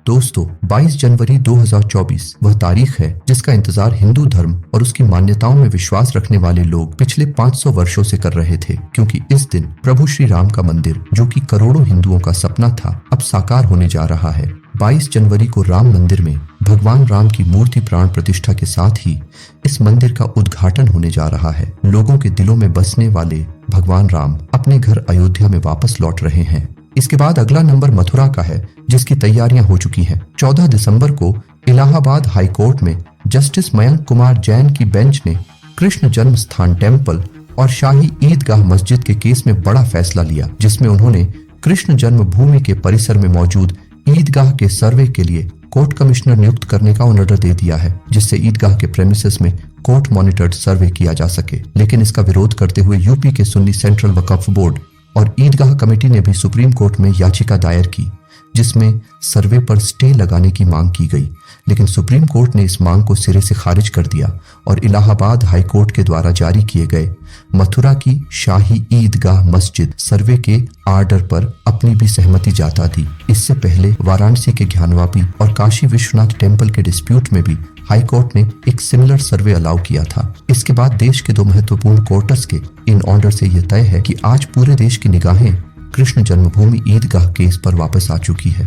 दोस्तों 22 जनवरी 2024 वह तारीख है जिसका इंतजार हिंदू धर्म और उसकी मान्यताओं में विश्वास रखने वाले लोग पिछले 500 वर्षों से कर रहे थे, क्योंकि इस दिन प्रभु श्री राम का मंदिर, जो कि करोड़ों हिंदुओं का सपना था, अब साकार होने जा रहा है। 22 जनवरी को राम मंदिर में भगवान राम की मूर्ति प्राण प्रतिष्ठा के साथ ही इस मंदिर का उद्घाटन होने जा रहा है। लोगों के दिलों में बसने वाले भगवान राम अपने घर अयोध्या में वापस लौट रहे हैं। इसके बाद अगला नंबर मथुरा का है, जिसकी तैयारियां हो चुकी हैं। 14 दिसंबर को इलाहाबाद हाई कोर्ट में जस्टिस मयंक कुमार जैन की बेंच ने कृष्ण जन्म स्थान टेम्पल और शाही ईदगाह मस्जिद के केस में बड़ा फैसला लिया, जिसमें उन्होंने कृष्ण जन्मभूमि के परिसर में मौजूद ईदगाह के सर्वे के लिए कोर्ट कमिश्नर नियुक्त करने का ऑर्डर दे दिया है, जिससे ईदगाह के प्रेमिसेस में कोर्ट मॉनिटर्ड सर्वे किया जा सके। लेकिन इसका विरोध करते हुए यूपी के सुन्नी सेंट्रल वक्फ बोर्ड और ईदगाह कमेटी ने भी सुप्रीम कोर्ट में याचिका दायर की, जिसमें सर्वे पर स्टे लगाने की मांग की गई। लेकिन सुप्रीम कोर्ट ने इस मांग को सिरे से खारिज कर दिया और इलाहाबाद हाई कोर्ट के द्वारा जारी किए गए मथुरा की शाही ईदगाह मस्जिद सर्वे के आर्डर पर अपनी भी सहमति जता दी। इससे पहले वाराणसी के ज्ञानवापी और काशी विश्वनाथ टेम्पल के डिस्प्यूट में भी हाई कोर्ट ने एक सिमिलर सर्वे अलाउ किया था। इसके बाद देश के दो महत्वपूर्ण कोर्ट्स के इन ऑर्डर से यह तय है कि आज पूरे देश की निगाहें कृष्ण जन्मभूमि ईदगाह केस पर वापस आ चुकी है।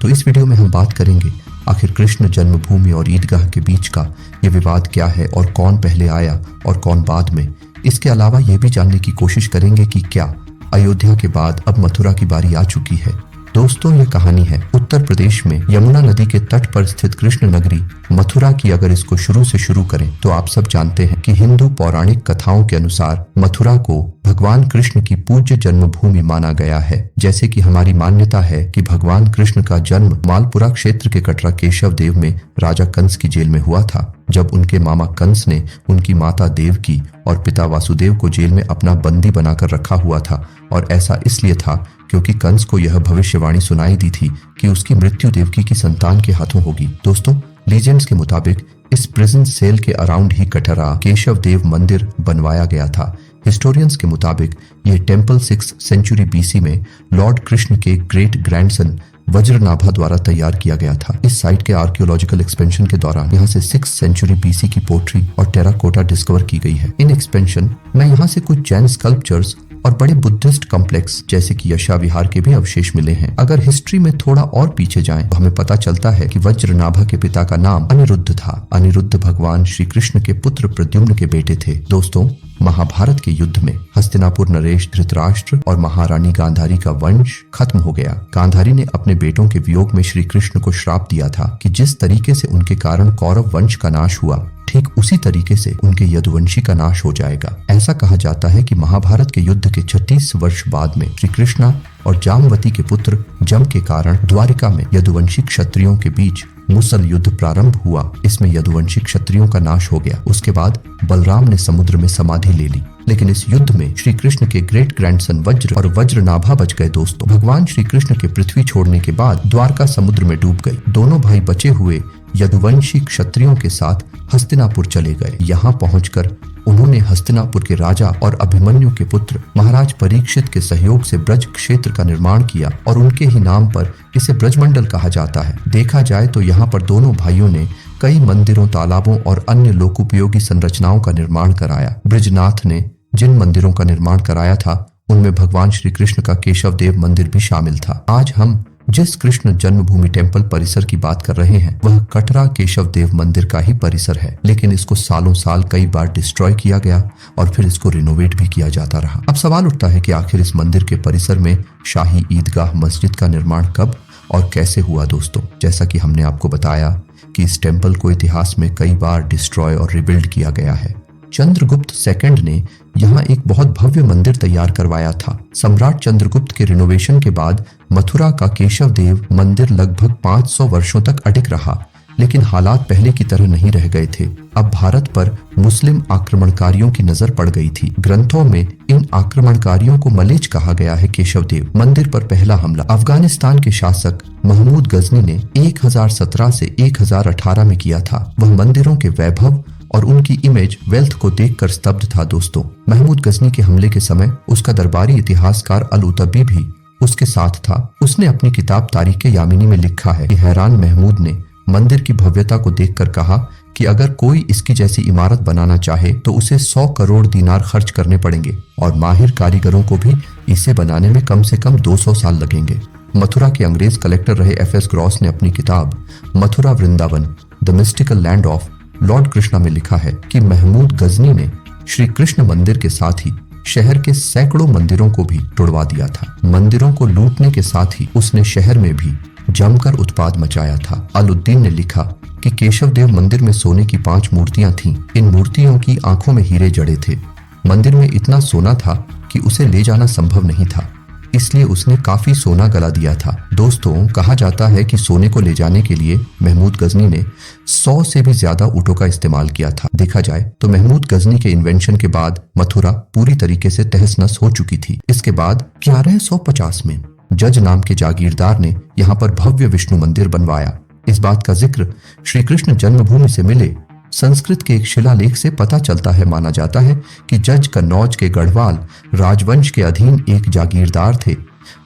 तो इस वीडियो में हम बात करेंगे आखिर कृष्ण जन्मभूमि और ईदगाह के बीच का ये विवाद क्या है और कौन पहले आया और कौन बाद में। इसके अलावा ये भी जानने की कोशिश करेंगे कि क्या अयोध्या के बाद अब मथुरा की बारी आ चुकी है। दोस्तों, ये कहानी है उत्तर प्रदेश में यमुना नदी के तट पर स्थित कृष्ण नगरी मथुरा की। अगर इसको शुरू से शुरू करें तो आप सब जानते हैं कि हिंदू पौराणिक कथाओं के अनुसार मथुरा को भगवान कृष्ण की पूज्य जन्मभूमि माना गया है। जैसे कि हमारी मान्यता है कि भगवान कृष्ण का जन्म मालपुरा क्षेत्र के कटरा केशव देव में राजा कंस की जेल में हुआ था, जब उनके मामा कंस ने उनकी माता देवकी और पिता वासुदेव को जेल में अपना बंदी बनाकर रखा हुआ था। और ऐसा इसलिए था क्योंकि कंस को यह भविष्यवाणी सुनाई दी थी कि उसकी मृत्यु देवकी की संतान के हाथों होगी। दोस्तों, लीजेंड्स के मुताबिक इस प्रिजन सेल के अराउंड ही कटरा केशव देव मंदिर बनवाया गया था। हिस्टोरियंस के मुताबिक यह टेम्पल 6th सेंचुरी बीसी में लॉर्ड कृष्ण के ग्रेट ग्रैंडसन वज्रनाभा द्वारा तैयार किया गया था। इस साइट के आर्कियोलॉजिकल एक्सपेंशन के दौरान यहाँ से 6th सेंचुरी बीसी की पोट्री और टेराकोटा डिस्कवर की गई है। इन एक्सपेंशन में यहाँ से कुछ जैन स्कल्पचर्स और बड़े बुद्धिस्ट कॉम्प्लेक्स जैसे कि यशा विहार के भी अवशेष मिले हैं। अगर हिस्ट्री में थोड़ा और पीछे जाएं तो हमें पता चलता है कि वज्रनाभा के पिता का नाम अनिरुद्ध था। अनिरुद्ध भगवान श्री कृष्ण के पुत्र प्रद्युम्न के बेटे थे। दोस्तों, महाभारत के युद्ध में हस्तिनापुर नरेश, धृतराष्ट्र और महारानी गांधारी का वंश खत्म हो गया। गांधारी ने अपने बेटों के वियोग में श्री कृष्ण को श्राप दिया था कि जिस तरीके से उनके कारण कौरव वंश का नाश हुआ, ठीक उसी तरीके से उनके यदुवंशी का नाश हो जाएगा। ऐसा कहा जाता है कि महाभारत के युद्ध के 36 वर्ष बाद में श्री कृष्णा और जामवती के पुत्र जम के कारण द्वारिका में यदुवंशी क्षत्रियों के बीच मुसल युद्ध प्रारंभ हुआ। इसमें यदुवंशी क्षत्रियों का नाश हो गया। उसके बाद बलराम ने समुद्र में समाधि ले ली। लेकिन इस युद्ध में श्री कृष्ण के ग्रेट ग्रैंडसन वज्र और वज्रनाभा बच गए। दोस्तों, भगवान श्री कृष्ण के पृथ्वी छोड़ने के बाद द्वारका समुद्र में डूब गई। दोनों भाई बचे हुए यदुवंशी क्षत्रियों के साथ हस्तिनापुर चले गए। यहाँ पहुंचकर उन्होंने हस्तिनापुर के राजा और अभिमन्यु के पुत्र महाराज परीक्षित के सहयोग से ब्रज क्षेत्र का निर्माण किया और उनके ही नाम पर इसे ब्रजमंडल कहा जाता है। देखा जाए तो यहाँ पर दोनों भाइयों ने कई मंदिरों, तालाबों और अन्य लोकोपयोगी संरचनाओं का निर्माण कराया। बृजनाथ ने जिन मंदिरों का निर्माण कराया था उनमें भगवान श्री कृष्ण का केशव देव मंदिर भी शामिल था। आज हम जिस कृष्ण जन्मभूमि टेम्पल परिसर की बात कर रहे हैं वह कटरा केशव देव मंदिर का ही परिसर है, लेकिन इसको सालों साल कई बार डिस्ट्रॉय किया गया और फिर इसको रिनोवेट भी किया जाता रहा। अब सवाल उठता है कि आखिर इस मंदिर के परिसर में शाही ईदगाह मस्जिद का निर्माण कब और कैसे हुआ। दोस्तों, जैसा कि हमने आपको बताया कि इस टेम्पल को इतिहास में कई बार डिस्ट्रॉय और रिबिल्ड किया गया है। चंद्रगुप्त सेकंड ने यहाँ एक बहुत भव्य मंदिर तैयार करवाया था। सम्राट चंद्रगुप्त के रिनोवेशन के बाद मथुरा का केशव देव मंदिर लगभग 500 वर्षों तक अटिक रहा, लेकिन हालात पहले की तरह नहीं रह गए थे। अब भारत पर मुस्लिम आक्रमणकारियों की नजर पड़ गई थी। ग्रंथों में इन आक्रमणकारियों को मलेच कहा गया है। केशव देव मंदिर पर पहला हमला अफगानिस्तान के शासक महमूद गजनी ने 1017 से 1018 में किया था। वह मंदिरों के वैभव और उनकी इमेज, वेल्थ को देखकर स्तब्ध था। दोस्तों, महमूद गजनी के हमले के समय उसका दरबारी इतिहासकार अल-उतबी भी उसके साथ था। उसने अपनी किताब तारीख यामिनी में लिखा है कि हैरान महमूद ने मंदिर की भव्यता को देखकर कहा कि अगर कोई इसकी जैसी इमारत बनाना चाहे तो उसे 100 करोड़ दीनार खर्च करने पड़ेंगे और माहिर कारीगरों को भी इसे बनाने में कम से कम 200 साल लगेंगे। मथुरा के अंग्रेज कलेक्टर रहे एफ.एस. ग्रॉस ने अपनी किताब Mathura Vrindavan the mystical land of Lord Krishna में लिखा है कि महमूद गजनी ने श्री कृष्ण मंदिर के साथ ही शहर के सैकड़ों मंदिरों को भी तोड़वा दिया था। मंदिरों को लूटने के साथ ही उसने शहर में भी जमकर उत्पाद मचाया था। अलउद्दीन ने लिखा कि केशव देव मंदिर में सोने की 5 मूर्तियां थीं। इन मूर्तियों की आंखों में हीरे जड़े थे। मंदिर में इतना सोना था कि उसे ले जाना संभव नहीं था, इसलिए उसने काफी सोना गला दिया था। दोस्तों, कहा जाता है कि सोने को ले जाने के लिए महमूद गजनी ने 100 से भी ज्यादा ऊँटों का इस्तेमाल किया था। देखा जाए तो महमूद गजनी के इन्वेंशन के बाद मथुरा पूरी तरीके से तहस नहस हो चुकी थी। इसके बाद 1150 में जज नाम के जागीरदार ने यहाँ पर भव्य विष्णु मंदिर बनवाया। इस बात का जिक्र श्री कृष्ण जन्मभूमि से मिले संस्कृत के एक शिलालेख से पता चलता है। माना जाता है कि जज कन्नौज के गढ़वाल राजवंश के अधीन एक जागीरदार थे।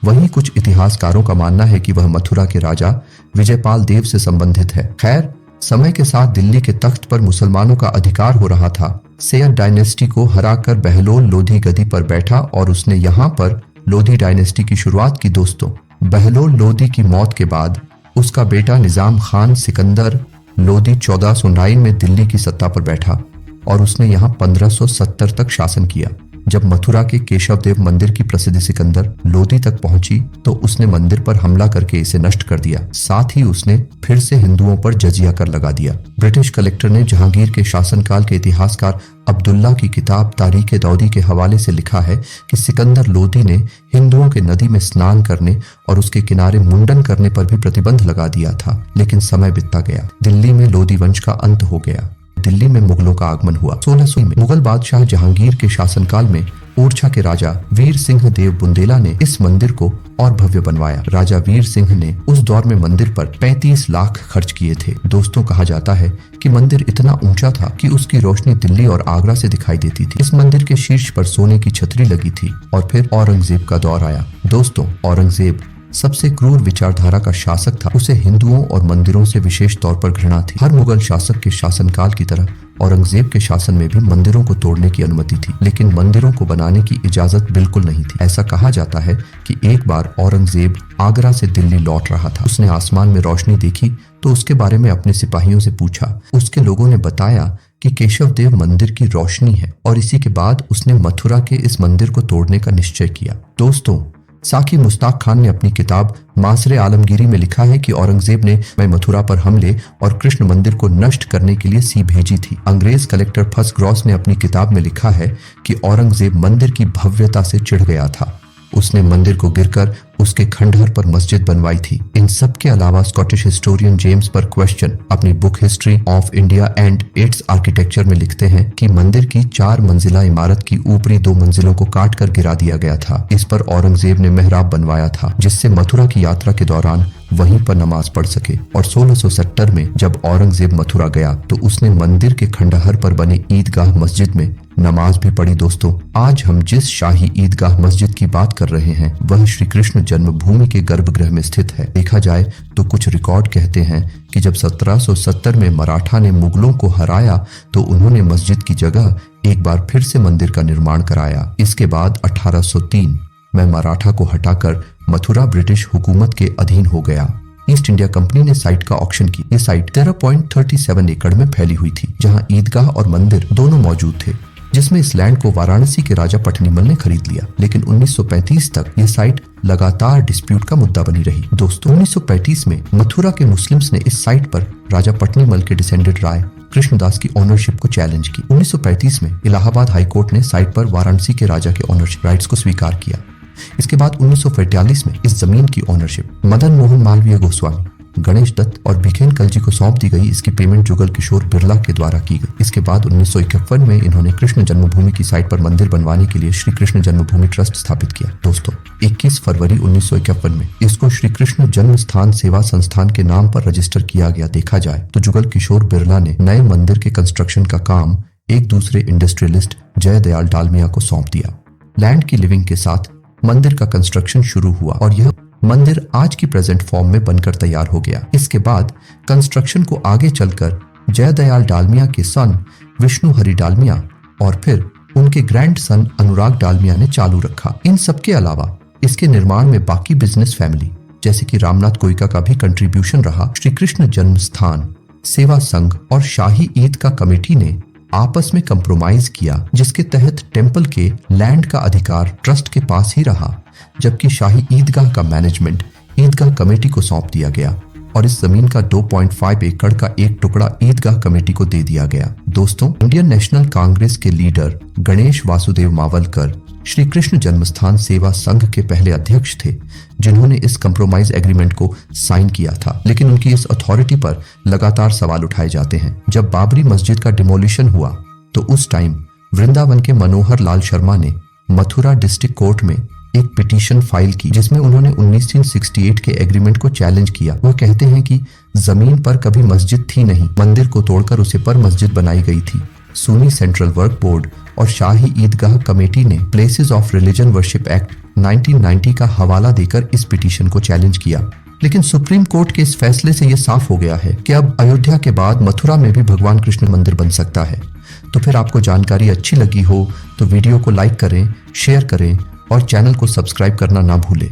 वहीं कुछ इतिहासकारों का मानना है कि वह मथुरा के राजा विजयपाल देव से संबंधित है। खैर, समय के साथ दिल्ली के तख्त पर मुसलमानों का अधिकार हो रहा था। सैयद डायनेस्टी को हराकर बहलोल लोधी गद्दी पर बैठा और उसने यहाँ पर लोधी डायनेस्टी की शुरुआत की। दोस्तों, बहलोल लोधी की मौत के बाद उसका बेटा निजाम खान सिकंदर लोधी 1409 में दिल्ली की सत्ता पर बैठा और उसने यहाँ 1570 तक शासन किया। जब मथुरा के केशव देव मंदिर की प्रसिद्धि सिकंदर लोधी तक पहुंची तो उसने मंदिर पर हमला करके इसे नष्ट कर दिया। साथ ही उसने फिर से हिंदुओं पर जजिया कर लगा दिया। ब्रिटिश कलेक्टर ने जहांगीर के शासनकाल के इतिहासकार अब्दुल्ला की किताब तारीख दाऊदी के हवाले से लिखा है कि सिकंदर लोधी ने हिंदुओं के नदी में स्नान करने और उसके किनारे मुंडन करने पर भी प्रतिबंध लगा दिया था। लेकिन समय बीतता गया, दिल्ली में लोधी वंश का अंत हो गया। दिल्ली में मुगलों का आगमन हुआ। 1600 में मुगल बादशाह जहांगीर के शासनकाल में ओरछा के राजा वीर सिंह देव बुंदेला ने इस मंदिर को और भव्य बनवाया। राजा वीर सिंह ने उस दौर में मंदिर पर 35 लाख खर्च किए थे। दोस्तों, कहा जाता है कि मंदिर इतना ऊंचा था कि उसकी रोशनी दिल्ली और आगरा से दिखाई देती थी। इस मंदिर के शीर्ष पर सोने की छतरी लगी थी। और फिर औरंगजेब का दौर आया। दोस्तों, औरंगजेब सबसे क्रूर विचारधारा का शासक था। उसे हिंदुओं और मंदिरों से विशेष तौर पर घृणा थी। हर मुगल शासक के शासनकाल की तरह औरंगजेब के शासन में भी मंदिरों को तोड़ने की अनुमति थी, लेकिन मंदिरों को बनाने की इजाजत बिल्कुल नहीं थी। ऐसा कहा जाता है कि एक बार औरंगजेब आगरा से दिल्ली लौट रहा था। उसने आसमान में रोशनी देखी तो उसके बारे में अपने सिपाहियों से पूछा। उसके लोगों ने बताया कि केशव देव मंदिर की रोशनी है और इसी के बाद उसने मथुरा के इस मंदिर को तोड़ने का निश्चय किया। दोस्तों, साकी मुश्ताक खान ने अपनी किताब मासरे आलमगीरी में लिखा है कि औरंगजेब ने मथुरा पर हमले और कृष्ण मंदिर को नष्ट करने के लिए सी भेजी थी। अंग्रेज कलेक्टर फस ग्रॉस ने अपनी किताब में लिखा है कि औरंगजेब मंदिर की भव्यता से चिढ़ गया था। उसने मंदिर को गिरकर उसके खंडहर पर मस्जिद बनवाई थी। इन सब के अलावा स्कॉटिश हिस्टोरियन जेम्स पर क्वेश्चन अपनी book history of India and it's architecture में लिखते हैं कि मंदिर की 4 मंजिला इमारत की ऊपरी 2 मंजिलों को काट कर गिरा दिया गया था। इस पर औरंगजेब ने मेहराब बनवाया था जिससे मथुरा की यात्रा के दौरान वहीं पर नमाज पढ़ सके। और 1670 में जब औरंगजेब मथुरा गया तो उसने मंदिर के खंडहर पर बने ईदगाह मस्जिद में नमाज भी पढ़ी। दोस्तों, आज हम जिस शाही ईदगाह मस्जिद की बात कर रहे हैं वह श्री कृष्ण जन्मभूमि के गर्भगृह में स्थित है। देखा जाए तो कुछ रिकॉर्ड कहते हैं कि जब 1770 में मराठा ने मुगलों को हराया तो उन्होंने मस्जिद की जगह एक बार फिर से मंदिर का निर्माण कराया। इसके बाद 1803 में मराठा को हटाकर मथुरा ब्रिटिश हुकूमत के अधीन हो गया। ईस्ट इंडिया कंपनी ने साइट का ऑक्शन की। ये साइट 13.37 एकड़ में फैली हुई थी, जहां ईदगाह और मंदिर दोनों मौजूद थे, जिसमें इस लैंड को वाराणसी के राजा पटनीमल ने खरीद लिया। लेकिन 1935 तक यह साइट लगातार डिस्प्यूट का मुद्दा बनी रही। दोस्तों, 1935 में मथुरा के मुस्लिम्स ने इस साइट पर राजा पटनीमल के डिसेंडेड राय कृष्णदास की ओनरशिप को चैलेंज की। 1935 में इलाहाबाद हाईकोर्ट ने साइट पर वाराणसी के राजा के ओनरशिप राइट्स को स्वीकार किया। इसके बाद 1945 में इस जमीन की ओनरशिप मदन मोहन मालवीय गोस्वामी, गणेश दत्त और भिखेन कलजी को सौंप दी गई। इसकी पेमेंट जुगल किशोर बिरला के द्वारा की गई। इसके बाद 1951 में इन्होंने कृष्ण जन्मभूमि की साइट पर मंदिर बनवाने के लिए श्री कृष्ण जन्मभूमि ट्रस्ट स्थापित किया। दोस्तों, 21 फरवरी 1951 में इसको श्री कृष्ण जन्म स्थान सेवा संस्थान के नाम पर रजिस्टर किया गया। देखा जाए तो जुगल किशोर बिरला ने नए मंदिर के कंस्ट्रक्शन का काम एक दूसरे इंडस्ट्रियलिस्ट जय दयाल डालमिया को सौंप दिया। लैंड की लिविंग के साथ मंदिर का कंस्ट्रक्शन शुरू हुआ और यह मंदिर आज की प्रेजेंट फॉर्म में बनकर तैयार हो गया। इसके बाद कंस्ट्रक्शन को आगे चलकर जयदयाल डालमिया के सन विष्णु हरि डालमिया और फिर उनके ग्रैंड सन अनुराग डालमिया ने चालू रखा। इन सबके अलावा इसके निर्माण में बाकी बिजनेस फैमिली जैसे कि रामनाथ गोयका का भी कंट्रीब्यूशन रहा। श्री कृष्ण जन्मस्थान सेवा संघ और शाही ईदगाह कमेटी ने आपस में कंप्रोमाइज किया, जिसके तहत टेंपल के लैंड का अधिकार ट्रस्ट के पास ही रहा, जबकि शाही ईदगाह का मैनेजमेंट ईदगाह कमेटी को सौंप दिया गया और इस जमीन का 2.5 एकड़ का एक टुकड़ा ईदगाह कमेटी को दे दिया गया। दोस्तों, इंडियन नेशनल कांग्रेस के लीडर गणेश वासुदेव मावलकर श्री कृष्ण जन्मस्थान सेवा संघ के पहले अध्यक्ष थे, जिन्होंने इस कंप्रोमाइज एग्रीमेंट को साइन किया था, लेकिन उनकी इस अथॉरिटी पर लगातार सवाल उठाए जाते हैं। जब बाबरी मस्जिद का डिमोलिशन हुआ तो उस टाइम वृंदावन के मनोहर लाल शर्मा ने मथुरा डिस्ट्रिक्ट कोर्ट में एक पिटीशन फाइल की, जिसमें उन्होंने 1968 के एग्रीमेंट को चैलेंज किया। वो कहते हैं कि जमीन पर कभी मस्जिद थी नहीं, मंदिर को तोड़कर उसे पर मस्जिद बनाई गई थी। सुन्नी सेंट्रल वर्क बोर्ड और शाही ईदगाह कमेटी ने places of religion worship act 1990 का हवाला देकर इस पिटीशन को चैलेंज किया, लेकिन सुप्रीम कोर्ट के इस फैसले से यह साफ हो गया है कि अब अयोध्या के बाद मथुरा में भी भगवान कृष्ण मंदिर बन सकता है। तो फिर आपको जानकारी अच्छी लगी हो तो वीडियो को लाइक करें, शेयर करें और चैनल को सब्सक्राइब करना ना भूलें।